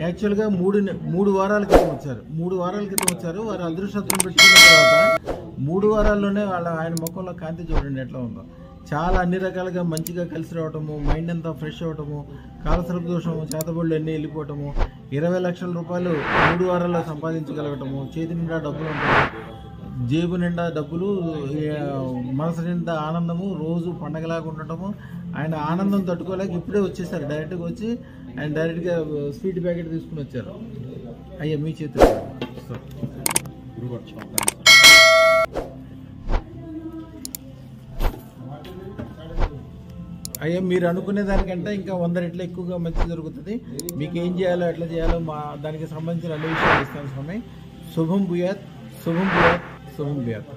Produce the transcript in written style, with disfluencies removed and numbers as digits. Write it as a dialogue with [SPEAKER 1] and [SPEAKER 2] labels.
[SPEAKER 1] యాక్చువల్గా మూడు వారాల క్రితం వచ్చారు. 3 వారాల క్రితం వచ్చారు. వారు అదృష్టం పెట్టుకున్న తర్వాత 3 వారాల్లోనే ఆయన ముఖంలో కాంతి చూడండి ఎట్లా ఉందో. చాలా అన్ని రకాలుగా మంచిగా కలిసి రావటము, మైండ్ అంతా ఫ్రెష్ అవ్వటము, కాలసర్ప దోషము, చేతబడులు అన్నీ వెళ్ళిపోవటము, 20 లక్షల రూపాయలు 3 వారాల్లో సంపాదించగలగటము, చేతి నిండా డబ్బులు ఉంటాయి, జేబు నిండా డబ్బులు, మనసు నిండా ఆనందము, రోజు పండగలాగా ఉండటము. ఆయన ఆనందం తట్టుకోలేక ఇప్పుడే వచ్చేసారు. డైరెక్ట్గా వచ్చి ఆయన డైరెక్ట్గా స్వీట్ ప్యాకెట్ తీసుకుని వచ్చారు. అయ్యా మీ చేతులు అయ్యా, మీరు అనుకునే దానికంటే ఇంకా 100 రెట్లు ఎక్కువగా మంచి జరుగుతుంది. మీకు ఏం చేయాలో ఎట్లా చేయాలో దానికి సంబంధించిన అన్ని విషయాలు ఇస్తాను స్వామి. శుభం భూయాత్, శుభం భూయాత్, శుభం భూయాత్.